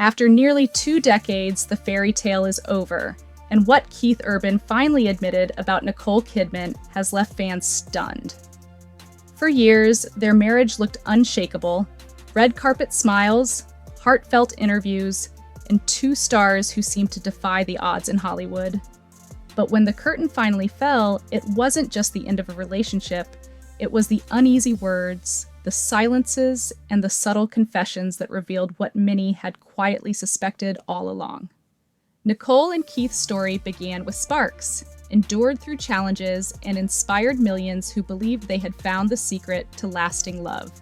After nearly 2 decades, the fairy tale is over, and what Keith Urban finally admitted about Nicole Kidman has left fans stunned. For years, their marriage looked unshakable: red carpet smiles, heartfelt interviews, and two stars who seemed to defy the odds in Hollywood. But when the curtain finally fell, it wasn't just the end of a relationship, it was the uneasy words, the silences, and the subtle confessions that revealed what many had quietly suspected all along. Nicole and Keith's story began with sparks, endured through challenges, and inspired millions who believed they had found the secret to lasting love.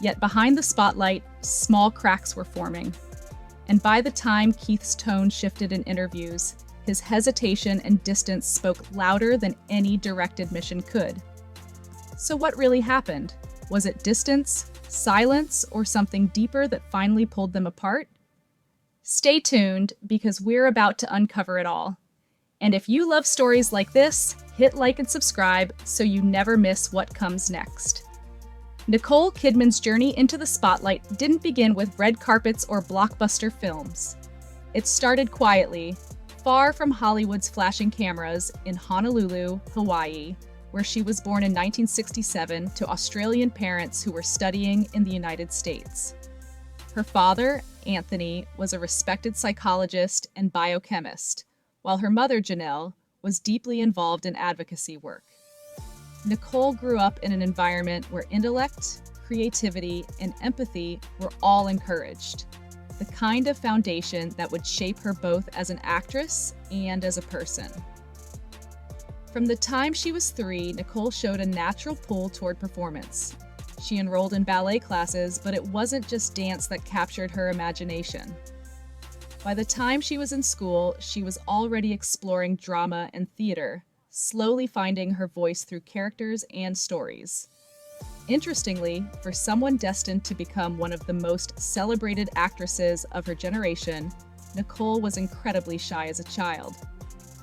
Yet behind the spotlight, small cracks were forming. And by the time Keith's tone shifted in interviews, his hesitation and distance spoke louder than any direct admission could. So what really happened? Was it distance, silence, or something deeper that finally pulled them apart? Stay tuned, because we're about to uncover it all. And if you love stories like this, hit like and subscribe so you never miss what comes next. Nicole Kidman's journey into the spotlight didn't begin with red carpets or blockbuster films. It started quietly, far from Hollywood's flashing cameras, in Honolulu, Hawaii, where she was born in 1967 to Australian parents who were studying in the United States. Her father, Anthony, was a respected psychologist and biochemist, while her mother, Janelle, was deeply involved in advocacy work. Nicole grew up in an environment where intellect, creativity, and empathy were all encouraged, the kind of foundation that would shape her both as an actress and as a person. From the time she was 3, Nicole showed a natural pull toward performance. She enrolled in ballet classes, but it wasn't just dance that captured her imagination. By the time she was in school, she was already exploring drama and theater, slowly finding her voice through characters and stories. Interestingly, for someone destined to become one of the most celebrated actresses of her generation, Nicole was incredibly shy as a child.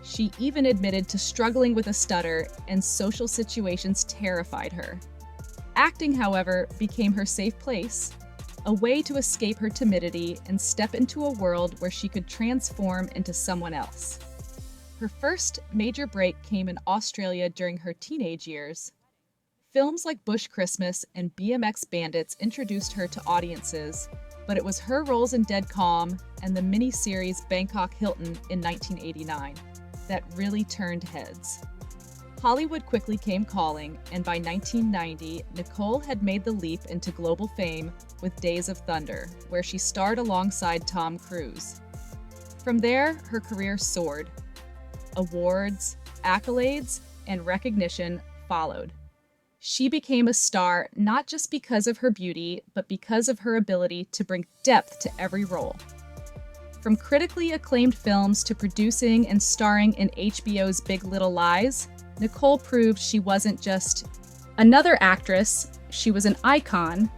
She even admitted to struggling with a stutter, and social situations terrified her. Acting, however, became her safe place, a way to escape her timidity and step into a world where she could transform into someone else. Her first major break came in Australia during her teenage years. Films like Bush Christmas and BMX Bandits introduced her to audiences, but it was her roles in Dead Calm and the miniseries Bangkok Hilton in 1989 that really turned heads. Hollywood quickly came calling, and by 1990, Nicole had made the leap into global fame with Days of Thunder, where she starred alongside Tom Cruise. From there, her career soared. Awards, accolades, and recognition followed. She became a star not just because of her beauty, but because of her ability to bring depth to every role. From critically acclaimed films to producing and starring in HBO's Big Little Lies, Nicole proved she wasn't just another actress, she was an icon.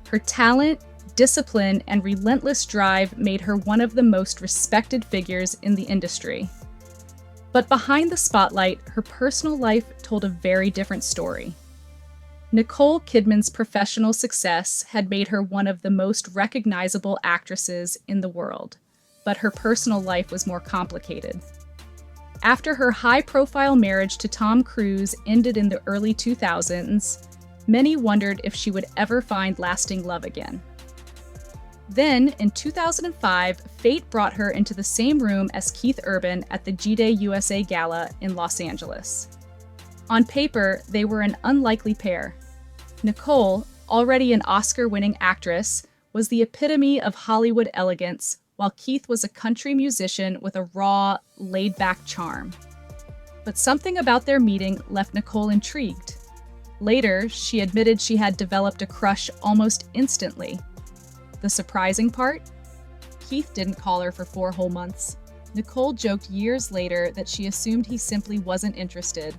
Her talent, discipline, and relentless drive made her one of the most respected figures in the industry. But behind the spotlight, her personal life told a very different story. Nicole Kidman's professional success had made her one of the most recognizable actresses in the world, but her personal life was more complicated. After her high-profile marriage to Tom Cruise ended in the early 2000s, many wondered if she would ever find lasting love again. Then, in 2005, fate brought her into the same room as Keith Urban at the G-Day USA Gala in Los Angeles. On paper, they were an unlikely pair. Nicole, already an Oscar-winning actress, was the epitome of Hollywood elegance, while Keith was a country musician with a raw, laid-back charm. But something about their meeting left Nicole intrigued. Later, she admitted she had developed a crush almost instantly. The surprising part? Keith didn't call her for 4 whole months. Nicole joked years later that she assumed he simply wasn't interested,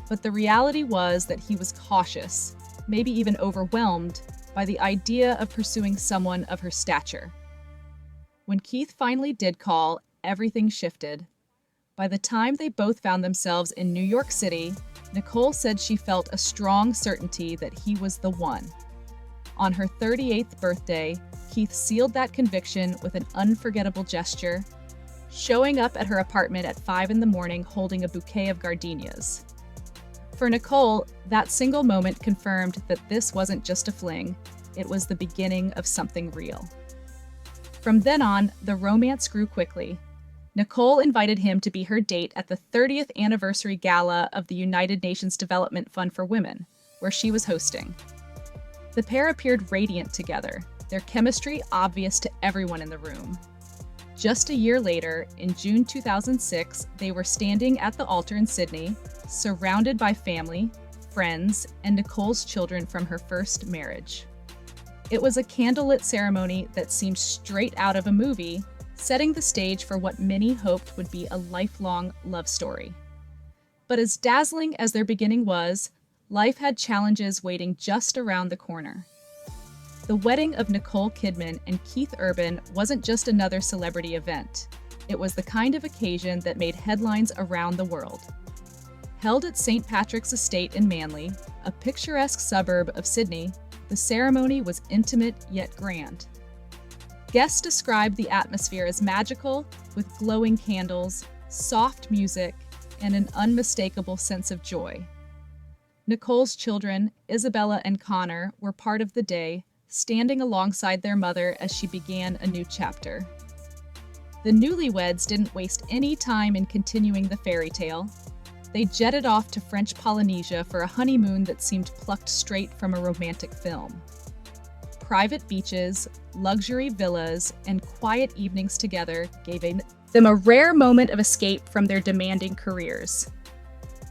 but the reality was that he was cautious, maybe even overwhelmed, by the idea of pursuing someone of her stature. When Keith finally did call, everything shifted. By the time they both found themselves in New York City, Nicole said she felt a strong certainty that he was the one. On her 38th birthday, Keith sealed that conviction with an unforgettable gesture, showing up at her apartment at 5 in the morning holding a bouquet of gardenias. For Nicole, that single moment confirmed that this wasn't just a fling, it was the beginning of something real. From then on, the romance grew quickly. Nicole invited him to be her date at the 30th anniversary gala of the United Nations Development Fund for Women, where she was hosting. The pair appeared radiant together, their chemistry obvious to everyone in the room. Just a year later, in June 2006, they were standing at the altar in Sydney, surrounded by family, friends, and Nicole's children from her first marriage. It was a candlelit ceremony that seemed straight out of a movie, setting the stage for what many hoped would be a lifelong love story. But as dazzling as their beginning was, life had challenges waiting just around the corner. The wedding of Nicole Kidman and Keith Urban wasn't just another celebrity event. It was the kind of occasion that made headlines around the world. Held at St. Patrick's Estate in Manly, a picturesque suburb of Sydney, the ceremony was intimate yet grand. Guests described the atmosphere as magical, with glowing candles, soft music, and an unmistakable sense of joy. Nicole's children, Isabella and Connor, were part of the day, standing alongside their mother as she began a new chapter. The newlyweds didn't waste any time in continuing the fairy tale. They jetted off to French Polynesia for a honeymoon that seemed plucked straight from a romantic film. Private beaches, luxury villas, and quiet evenings together gave them a rare moment of escape from their demanding careers.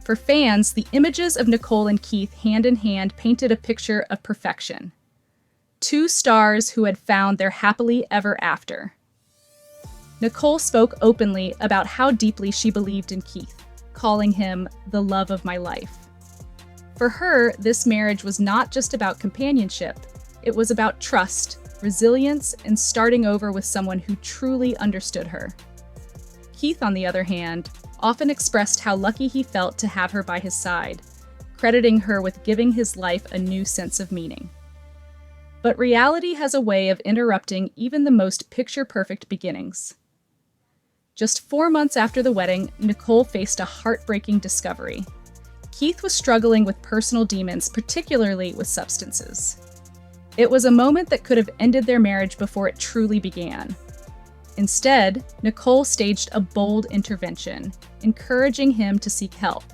For fans, the images of Nicole and Keith hand in hand painted a picture of perfection. Two stars who had found their happily ever after. Nicole spoke openly about how deeply she believed in Keith, calling him the love of my life. For her, this marriage was not just about companionship, it was about trust, resilience, and starting over with someone who truly understood her. Keith, on the other hand, often expressed how lucky he felt to have her by his side, crediting her with giving his life a new sense of meaning. But reality has a way of interrupting even the most picture-perfect beginnings. Just 4 months after the wedding, Nicole faced a heartbreaking discovery. Keith was struggling with personal demons, particularly with substances. It was a moment that could have ended their marriage before it truly began. Instead, Nicole staged a bold intervention, encouraging him to seek help.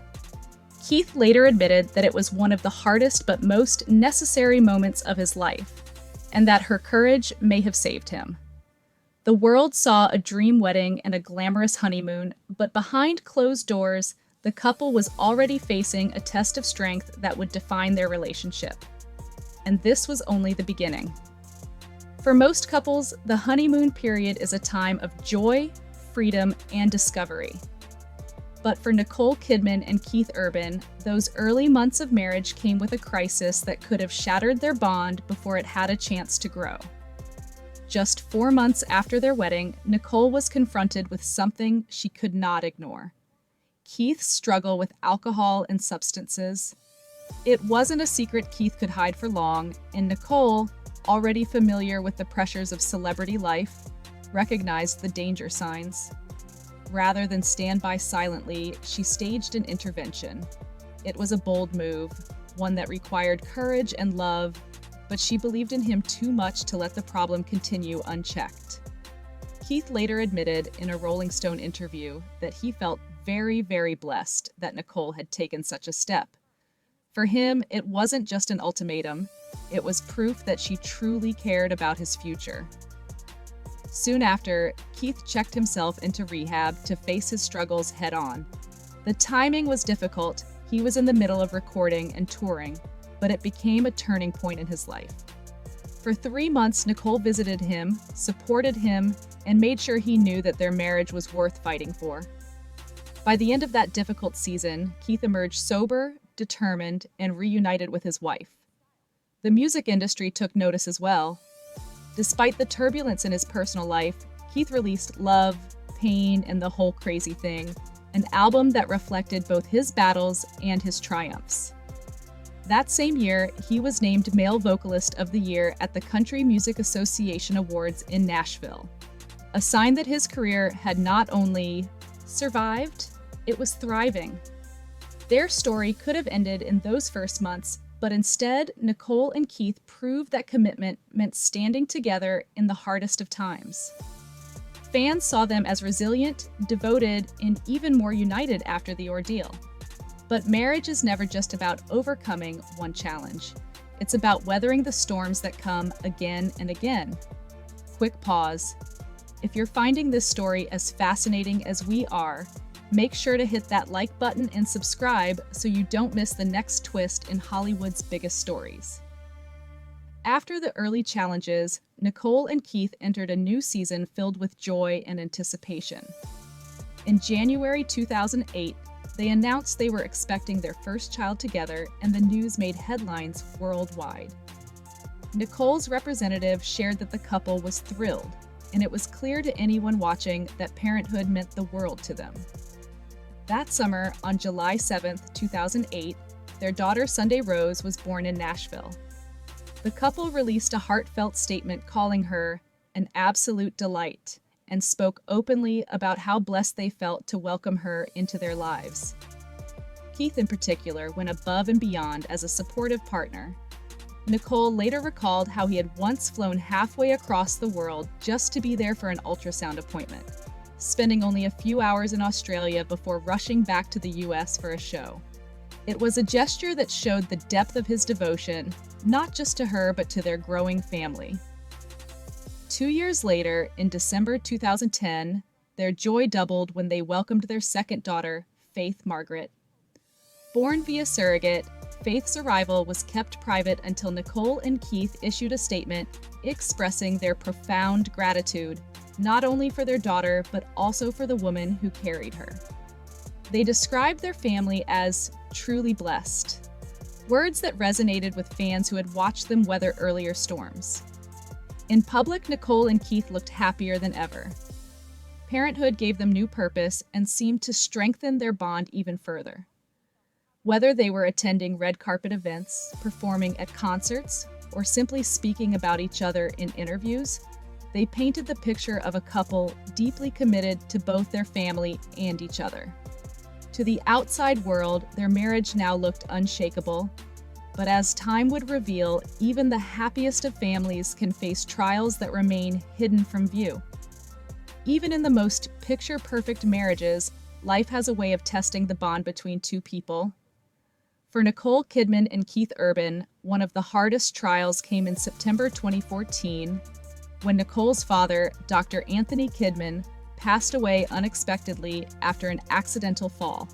Keith later admitted that it was one of the hardest but most necessary moments of his life, and that her courage may have saved him. The world saw a dream wedding and a glamorous honeymoon, but behind closed doors, the couple was already facing a test of strength that would define their relationship. And this was only the beginning. For most couples, the honeymoon period is a time of joy, freedom, and discovery. But for Nicole Kidman and Keith Urban, those early months of marriage came with a crisis that could have shattered their bond before it had a chance to grow. Just 4 months after their wedding, Nicole was confronted with something she could not ignore: Keith's struggle with alcohol and substances. It wasn't a secret Keith could hide for long, and Nicole, already familiar with the pressures of celebrity life, recognized the danger signs. Rather than stand by silently, she staged an intervention. It was a bold move, one that required courage and love, but she believed in him too much to let the problem continue unchecked. Keith later admitted in a Rolling Stone interview that he felt very, very blessed that Nicole had taken such a step. For him, it wasn't just an ultimatum, it was proof that she truly cared about his future. Soon after, Keith checked himself into rehab to face his struggles head-on. The timing was difficult, he was in the middle of recording and touring, but it became a turning point in his life. For 3 months, Nicole visited him, supported him, and made sure he knew that their marriage was worth fighting for. By the end of that difficult season, Keith emerged sober, determined, and reunited with his wife. The music industry took notice as well. Despite the turbulence in his personal life, Keith released Love, Pain, and The Whole Crazy Thing, an album that reflected both his battles and his triumphs. That same year, he was named Male Vocalist of the Year at the Country Music Association Awards in Nashville, a sign that his career had not only survived, it was thriving. Their story could have ended in those first months, but instead, Nicole and Keith proved that commitment meant standing together in the hardest of times. Fans saw them as resilient, devoted, and even more united after the ordeal. But marriage is never just about overcoming one challenge. It's about weathering the storms that come again and again. Quick pause. If you're finding this story as fascinating as we are, make sure to hit that like button and subscribe so you don't miss the next twist in Hollywood's biggest stories. After the early challenges, Nicole and Keith entered a new season filled with joy and anticipation. In January 2008, they announced they were expecting their first child together, and the news made headlines worldwide. Nicole's representative shared that the couple was thrilled, and it was clear to anyone watching that parenthood meant the world to them. That summer, on July 7, 2008, their daughter Sunday Rose was born in Nashville. The couple released a heartfelt statement calling her an absolute delight and spoke openly about how blessed they felt to welcome her into their lives. Keith, in particular, went above and beyond as a supportive partner. Nicole later recalled how he had once flown halfway across the world just to be there for an ultrasound appointment, spending only a few hours in Australia before rushing back to the US for a show. It was a gesture that showed the depth of his devotion, not just to her, but to their growing family. 2 years later, in December 2010, their joy doubled when they welcomed their second daughter, Faith Margaret. Born via surrogate, Faith's arrival was kept private until Nicole and Keith issued a statement expressing their profound gratitude, not only for their daughter, but also for the woman who carried her. They described their family as truly blessed, words that resonated with fans who had watched them weather earlier storms. In public, Nicole and Keith looked happier than ever. Parenthood gave them new purpose and seemed to strengthen their bond even further. Whether they were attending red carpet events, performing at concerts, or simply speaking about each other in interviews, they painted the picture of a couple deeply committed to both their family and each other. To the outside world, their marriage now looked unshakable, but as time would reveal, even the happiest of families can face trials that remain hidden from view. Even in the most picture-perfect marriages, life has a way of testing the bond between two people. For Nicole Kidman and Keith Urban, one of the hardest trials came in September 2014, when Nicole's father, Dr. Anthony Kidman, passed away unexpectedly after an accidental fall.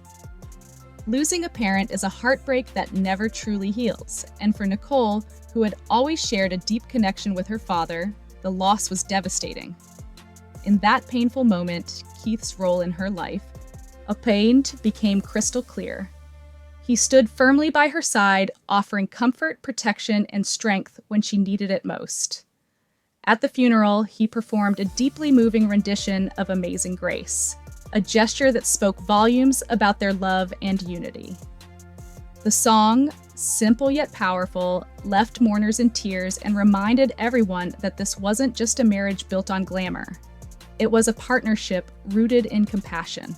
Losing a parent is a heartbreak that never truly heals, and for Nicole, who had always shared a deep connection with her father, the loss was devastating. In that painful moment, Keith's role in her life, became crystal clear. He stood firmly by her side, offering comfort, protection, and strength when she needed it most. At the funeral, he performed a deeply moving rendition of Amazing Grace, a gesture that spoke volumes about their love and unity. The song, simple yet powerful, left mourners in tears and reminded everyone that this wasn't just a marriage built on glamour. It was a partnership rooted in compassion.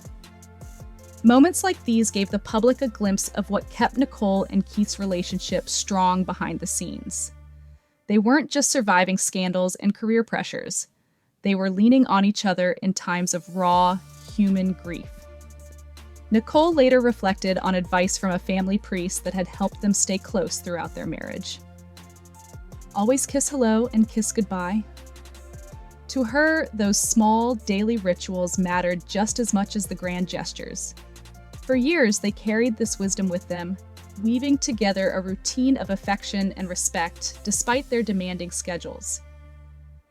Moments like these gave the public a glimpse of what kept Nicole and Keith's relationship strong behind the scenes. They weren't just surviving scandals and career pressures. They were leaning on each other in times of raw, human grief. Nicole later reflected on advice from a family priest that had helped them stay close throughout their marriage. Always kiss hello and kiss goodbye. To her, those small, daily rituals mattered just as much as the grand gestures. For years, they carried this wisdom with them, weaving together a routine of affection and respect despite their demanding schedules.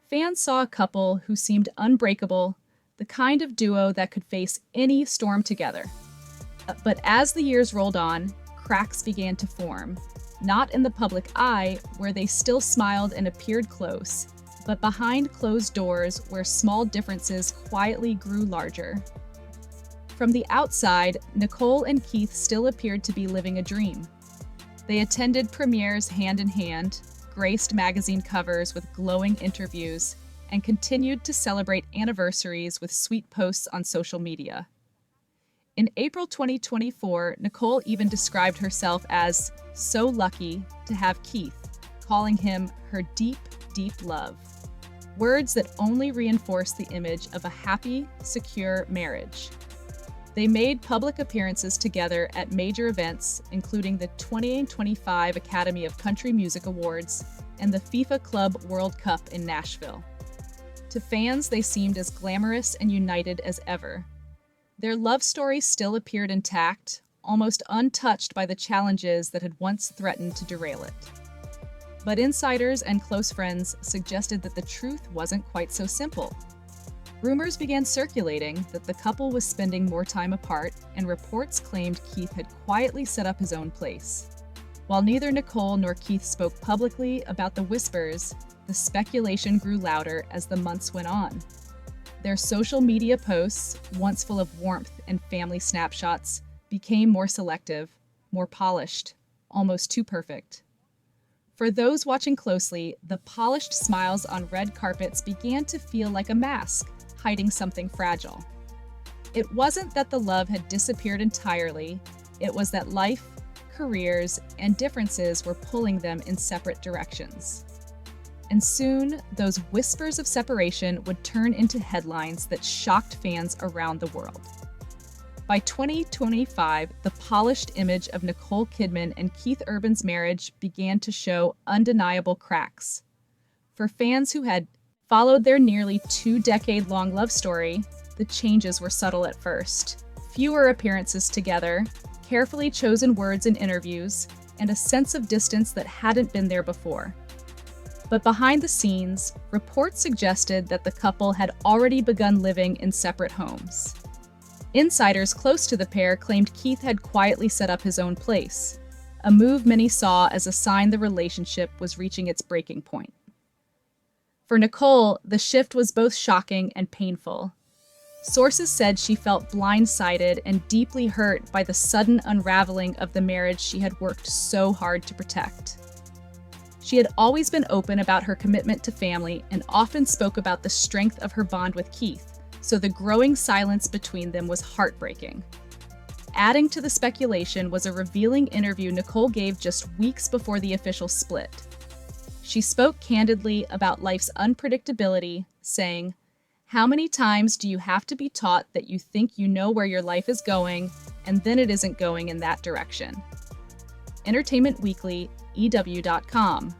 Fans saw a couple who seemed unbreakable, the kind of duo that could face any storm together. But as the years rolled on, cracks began to form, not in the public eye, where they still smiled and appeared close, but behind closed doors where small differences quietly grew larger. From the outside, Nicole and Keith still appeared to be living a dream. They attended premieres hand in hand, graced magazine covers with glowing interviews, and continued to celebrate anniversaries with sweet posts on social media. In April 2024, Nicole even described herself as so lucky to have Keith, calling him her deep, deep love. Words that only reinforce the image of a happy, secure marriage. They made public appearances together at major events, including the 2025 Academy of Country Music Awards and the FIFA Club World Cup in Nashville. To fans, they seemed as glamorous and united as ever. Their love story still appeared intact, almost untouched by the challenges that had once threatened to derail it. But insiders and close friends suggested that the truth wasn't quite so simple. Rumors began circulating that the couple was spending more time apart, and reports claimed Keith had quietly set up his own place. While neither Nicole nor Keith spoke publicly about the whispers, the speculation grew louder as the months went on. Their social media posts, once full of warmth and family snapshots, became more selective, more polished, almost too perfect. For those watching closely, the polished smiles on red carpets began to feel like a mask, hiding something fragile. It wasn't that the love had disappeared entirely, it was that life, careers, and differences were pulling them in separate directions. And soon, those whispers of separation would turn into headlines that shocked fans around the world. By 2025, the polished image of Nicole Kidman and Keith Urban's marriage began to show undeniable cracks. For fans who had followed their nearly 2-decade-long love story, the changes were subtle at first. Fewer appearances together, carefully chosen words in interviews, and a sense of distance that hadn't been there before. But behind the scenes, reports suggested that the couple had already begun living in separate homes. Insiders close to the pair claimed Keith had quietly set up his own place, a move many saw as a sign the relationship was reaching its breaking point. For Nicole, the shift was both shocking and painful. Sources said she felt blindsided and deeply hurt by the sudden unraveling of the marriage she had worked so hard to protect. She had always been open about her commitment to family and often spoke about the strength of her bond with Keith, so the growing silence between them was heartbreaking. Adding to the speculation was a revealing interview Nicole gave just weeks before the official split. She spoke candidly about life's unpredictability, saying, "How many times do you have to be taught that you think you know where your life is going, and then it isn't going in that direction?" Entertainment Weekly, EW.com.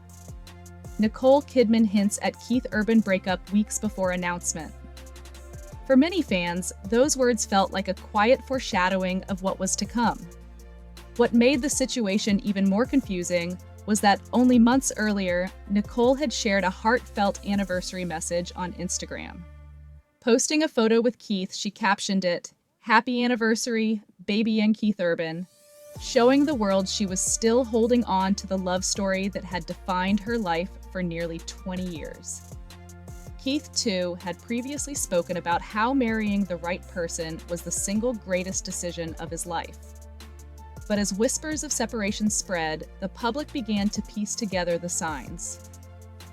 Nicole Kidman hints at Keith Urban breakup weeks before announcement. For many fans, those words felt like a quiet foreshadowing of what was to come. What made the situation even more confusing was that only months earlier, Nicole had shared a heartfelt anniversary message on Instagram. Posting a photo with Keith, she captioned it, "Happy anniversary, baby and Keith Urban," showing the world she was still holding on to the love story that had defined her life for nearly 20 years. Keith, too, had previously spoken about how marrying the right person was the single greatest decision of his life. But as whispers of separation spread, the public began to piece together the signs.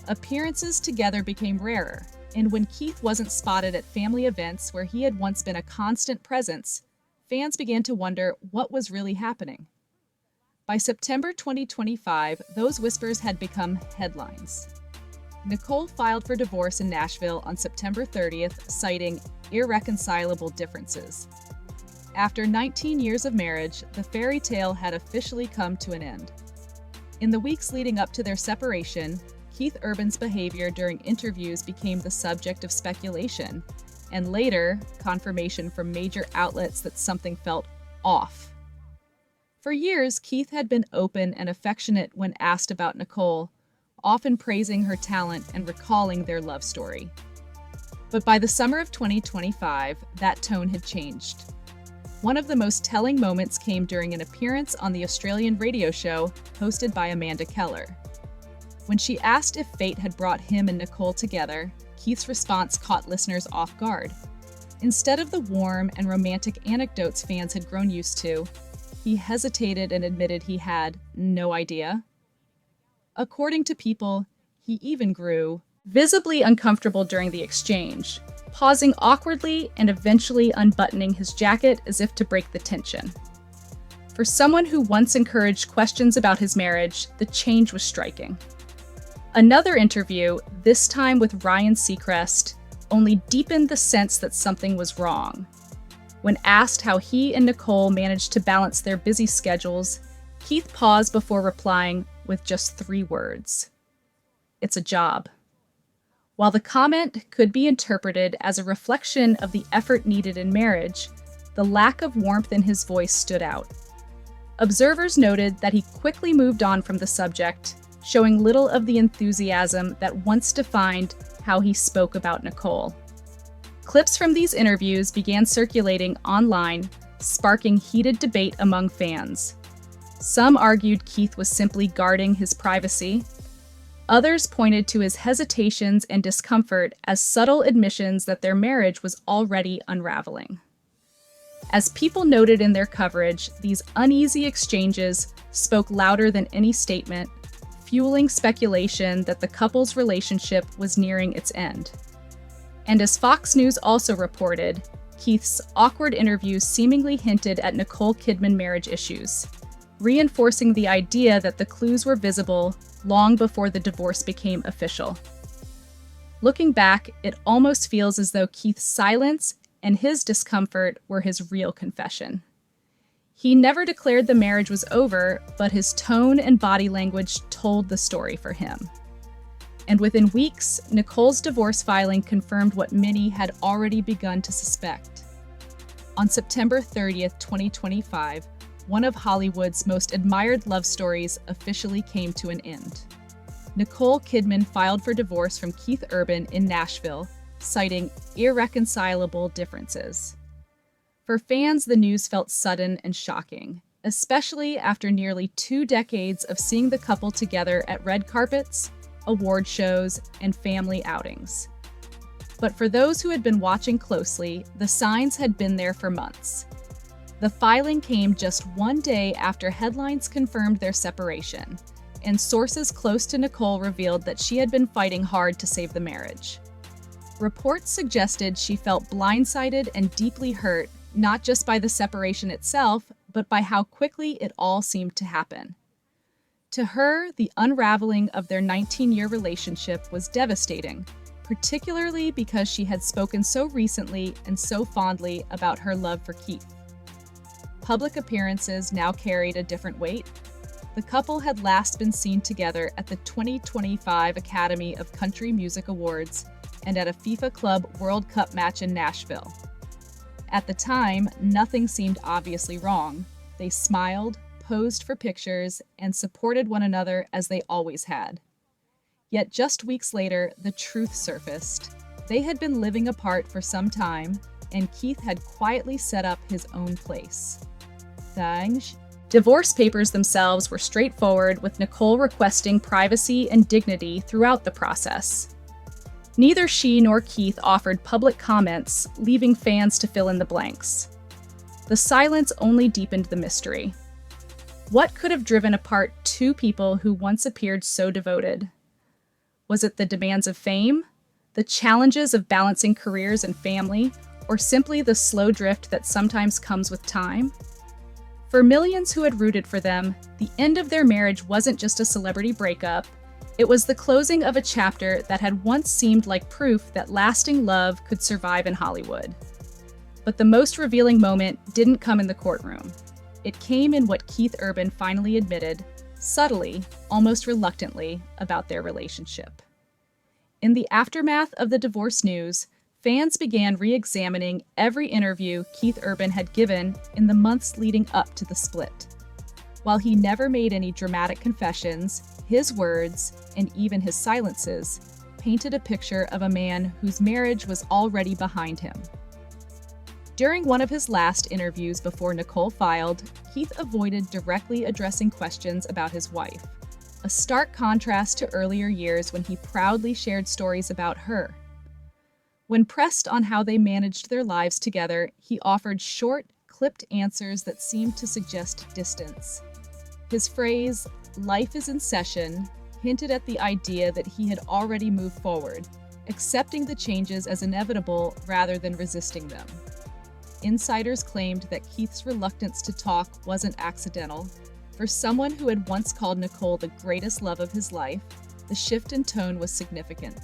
Appearances together became rarer, and when Keith wasn't spotted at family events where he had once been a constant presence, fans began to wonder what was really happening. By September 2025, those whispers had become headlines. Nicole filed for divorce in Nashville on September 30th, citing irreconcilable differences. After 19 years of marriage, the fairy tale had officially come to an end. In the weeks leading up to their separation, Keith Urban's behavior during interviews became the subject of speculation, and later, confirmation from major outlets that something felt off. For years, Keith had been open and affectionate when asked about Nicole, often praising her talent and recalling their love story. But by the summer of 2025, that tone had changed. One of the most telling moments came during an appearance on the Australian radio show hosted by Amanda Keller. When she asked if fate had brought him and Nicole together, Keith's response caught listeners off guard. Instead of the warm and romantic anecdotes fans had grown used to, he hesitated and admitted he had no idea. According to People, he even grew visibly uncomfortable during the exchange, pausing awkwardly and eventually unbuttoning his jacket as if to break the tension. For someone who once encouraged questions about his marriage, the change was striking. Another interview, this time with Ryan Seacrest, only deepened the sense that something was wrong. When asked how he and Nicole managed to balance their busy schedules, Keith paused before replying with just 3 words. "It's a job." While the comment could be interpreted as a reflection of the effort needed in marriage, the lack of warmth in his voice stood out. Observers noted that he quickly moved on from the subject, showing little of the enthusiasm that once defined how he spoke about Nicole. Clips from these interviews began circulating online, sparking heated debate among fans. Some argued Keith was simply guarding his privacy. Others pointed to his hesitations and discomfort as subtle admissions that their marriage was already unraveling. As People noted in their coverage, these uneasy exchanges spoke louder than any statement, fueling speculation that the couple's relationship was nearing its end. And as Fox News also reported, Keith's awkward interviews seemingly hinted at Nicole Kidman marriage issues, reinforcing the idea that the clues were visible long before the divorce became official. Looking back, it almost feels as though Keith's silence and his discomfort were his real confession. He never declared the marriage was over, but his tone and body language told the story for him. And within weeks, Nicole's divorce filing confirmed what many had already begun to suspect. On September 30th, 2025, one of Hollywood's most admired love stories officially came to an end. Nicole Kidman filed for divorce from Keith Urban in Nashville, citing irreconcilable differences. For fans, the news felt sudden and shocking, especially after nearly 2 decades of seeing the couple together at red carpets, award shows, and family outings. But for those who had been watching closely, the signs had been there for months. The filing came just 1 day after headlines confirmed their separation, and sources close to Nicole revealed that she had been fighting hard to save the marriage. Reports suggested she felt blindsided and deeply hurt, not just by the separation itself, but by how quickly it all seemed to happen. To her, the unraveling of their 19-year relationship was devastating, particularly because she had spoken so recently and so fondly about her love for Keith. Public appearances now carried a different weight. The couple had last been seen together at the 2025 Academy of Country Music Awards and at a FIFA Club World Cup match in Nashville. At the time, nothing seemed obviously wrong. They smiled, posed for pictures, and supported one another as they always had. Yet just weeks later, the truth surfaced. They had been living apart for some time, and Keith had quietly set up his own place. Divorce papers themselves were straightforward, with Nicole requesting privacy and dignity throughout the process. Neither she nor Keith offered public comments, leaving fans to fill in the blanks. The silence only deepened the mystery. What could have driven apart 2 people who once appeared so devoted? Was it the demands of fame, the challenges of balancing careers and family, or simply the slow drift that sometimes comes with time? For millions who had rooted for them, the end of their marriage wasn't just a celebrity breakup. It was the closing of a chapter that had once seemed like proof that lasting love could survive in Hollywood. But the most revealing moment didn't come in the courtroom. It came in what Keith Urban finally admitted, subtly, almost reluctantly, about their relationship. In the aftermath of the divorce news, fans began re-examining every interview Keith Urban had given in the months leading up to the split. While he never made any dramatic confessions, his words, and even his silences, painted a picture of a man whose marriage was already behind him. During one of his last interviews before Nicole filed, Keith avoided directly addressing questions about his wife, a stark contrast to earlier years when he proudly shared stories about her. When pressed on how they managed their lives together, he offered short, clipped answers that seemed to suggest distance. His phrase, "life is in session," hinted at the idea that he had already moved forward, accepting the changes as inevitable rather than resisting them. Insiders claimed that Keith's reluctance to talk wasn't accidental. For someone who had once called Nicole the greatest love of his life, the shift in tone was significant.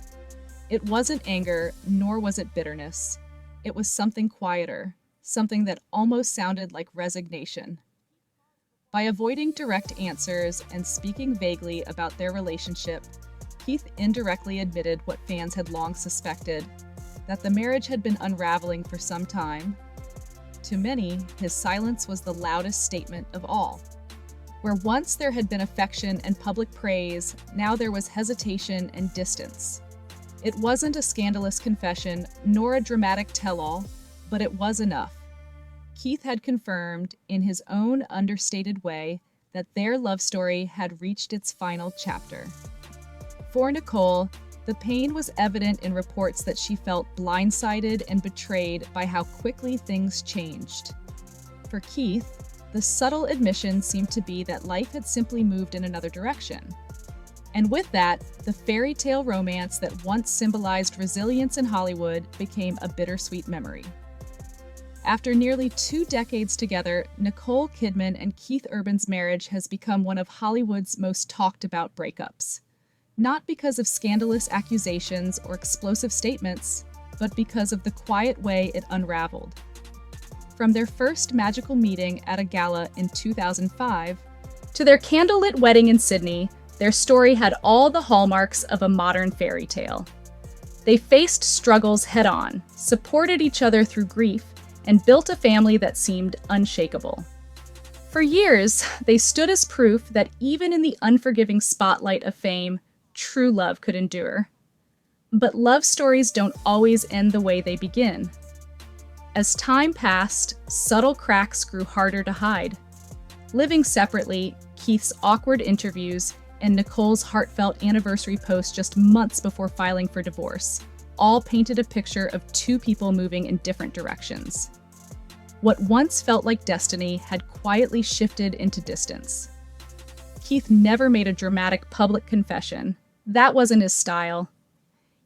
It wasn't anger, nor was it bitterness. It was something quieter, something that almost sounded like resignation. By avoiding direct answers and speaking vaguely about their relationship, Keith indirectly admitted what fans had long suspected, that the marriage had been unraveling for some time. To many, his silence was the loudest statement of all. Where once there had been affection and public praise, now there was hesitation and distance. It wasn't a scandalous confession, nor a dramatic tell-all, but it was enough. Keith had confirmed, in his own understated way, that their love story had reached its final chapter. For Nicole, the pain was evident in reports that she felt blindsided and betrayed by how quickly things changed. For Keith, the subtle admission seemed to be that life had simply moved in another direction. And with that, the fairy tale romance that once symbolized resilience in Hollywood became a bittersweet memory. After nearly 2 decades together, Nicole Kidman and Keith Urban's marriage has become one of Hollywood's most talked about breakups. Not because of scandalous accusations or explosive statements, but because of the quiet way it unraveled. From their first magical meeting at a gala in 2005 to their candlelit wedding in Sydney, their story had all the hallmarks of a modern fairy tale. They faced struggles head-on, supported each other through grief, and built a family that seemed unshakable. For years, they stood as proof that even in the unforgiving spotlight of fame, true love could endure. But love stories don't always end the way they begin. As time passed, subtle cracks grew harder to hide. Living separately, Keith's awkward interviews, and Nicole's heartfelt anniversary post just months before filing for divorce, all painted a picture of two people moving in different directions. What once felt like destiny had quietly shifted into distance. Keith never made a dramatic public confession. That wasn't his style.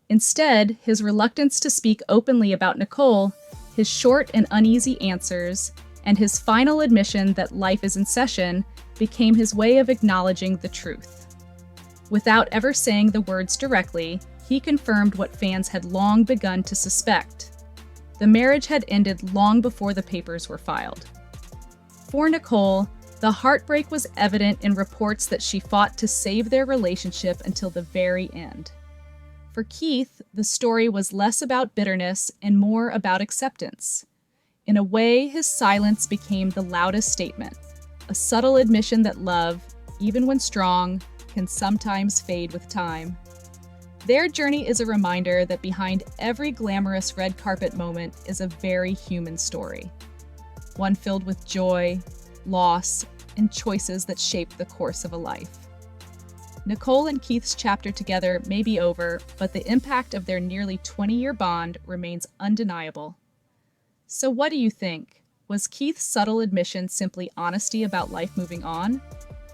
Instead, his reluctance to speak openly about Nicole, his short and uneasy answers, and his final admission that life is in session became his way of acknowledging the truth. Without ever saying the words directly, he confirmed what fans had long begun to suspect. The marriage had ended long before the papers were filed. For Nicole, the heartbreak was evident in reports that she fought to save their relationship until the very end. For Keith, the story was less about bitterness and more about acceptance. In a way, his silence became the loudest statement, a subtle admission that love, even when strong, can sometimes fade with time. Their journey is a reminder that behind every glamorous red carpet moment is a very human story. One filled with joy, loss, and choices that shape the course of a life. Nicole and Keith's chapter together may be over, but the impact of their nearly 20-year bond remains undeniable. So what do you think? Was Keith's subtle admission simply honesty about life moving on?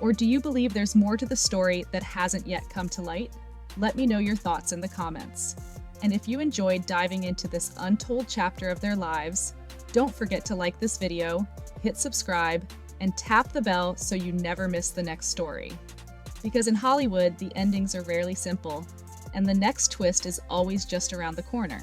Or do you believe there's more to the story that hasn't yet come to light? Let me know your thoughts in the comments. And if you enjoyed diving into this untold chapter of their lives, don't forget to like this video, hit subscribe, and tap the bell so you never miss the next story. Because in Hollywood, the endings are rarely simple, and the next twist is always just around the corner.